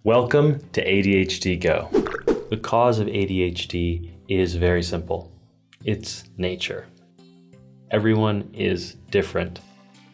Welcome to ADHD Go. The cause of ADHD is very simple. It's nature. Everyone is different.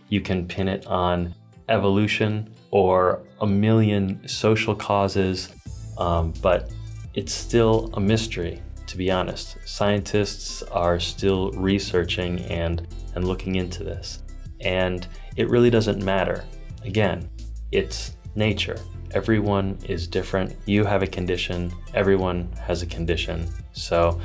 You can pin it on evolution or a million social causes, but it's still a mystery, to be honest. Scientists are still researching and looking into this. And it really doesn't matter. Again, it's nature. Everyone is different. You have a condition, everyone has a condition. So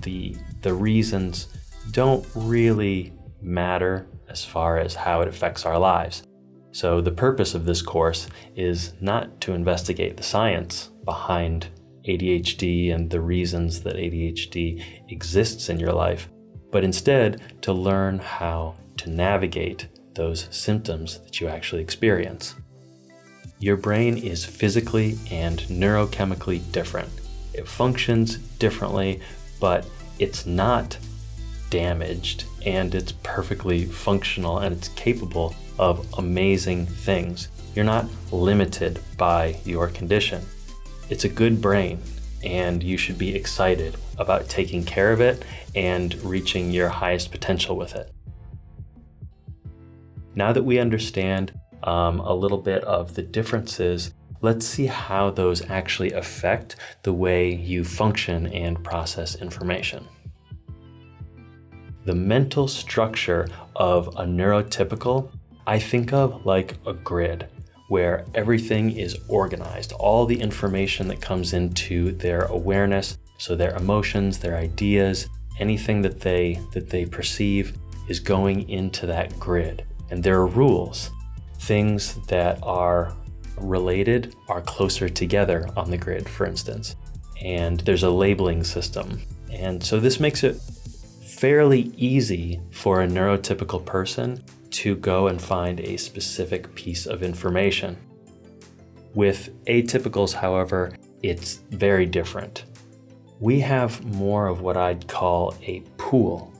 the reasons don't really matter as far as how it affects our lives. So the purpose of this course is not to investigate the science behind ADHD and the reasons that ADHD exists in your life, but instead to learn how to navigate those symptoms that you actually experience. Your brain is physically and neurochemically different. It functions differently, but it's not damaged, and it's perfectly functional, and it's capable of amazing things. You're not limited by your condition. It's a good brain, and you should be excited about taking care of it and reaching your highest potential with it. Now that we understand a little bit of the differences, let's see how those actually affect the way you function and process information. The mental structure of a neurotypical, I think of like a grid where everything is organized. All the information that comes into their awareness, so their emotions, their ideas, anything that they perceive is going into that grid. And there are rules. Things that are related are closer together on the grid, for instance. And there's a labeling system. And so this makes it fairly easy for a neurotypical person to go and find a specific piece of information. With atypicals, however, it's very different. We have more of what I'd call a pool,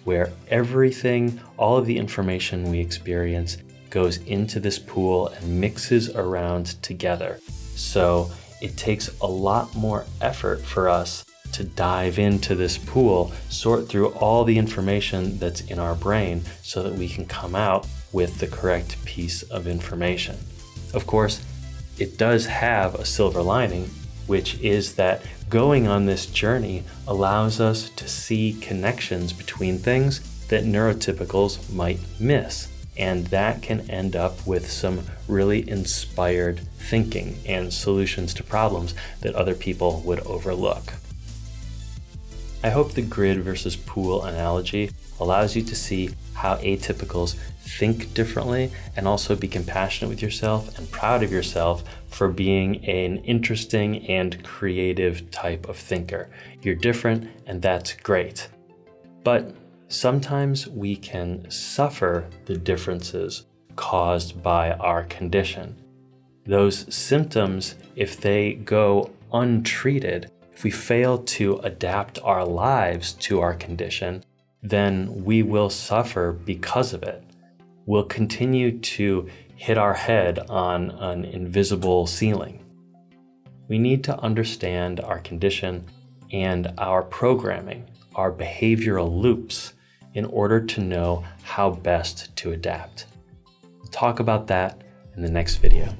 where everything, all of the information we experience goes into this pool and mixes around together. So it takes a lot more effort for us to dive into this pool, sort through all the information that's in our brain so that we can come out with the correct piece of information. Of course, it does have a silver lining, which is that going on this journey allows us to see connections between things that neurotypicals might miss. And that can end up with some really inspired thinking and solutions to problems that other people would overlook. I hope the grid versus pool analogy allows you to see how atypicals think differently and also be compassionate with yourself and proud of yourself for being an interesting and creative type of thinker. You're different, and that's great. But sometimes we can suffer the differences caused by our condition. Those symptoms, if they go untreated, if we fail to adapt our lives to our condition, then we will suffer because of it. We'll continue to hit our head on an invisible ceiling. We need to understand our condition and our programming, our behavioral loops, in order to know how best to adapt. We'll talk about that in the next video.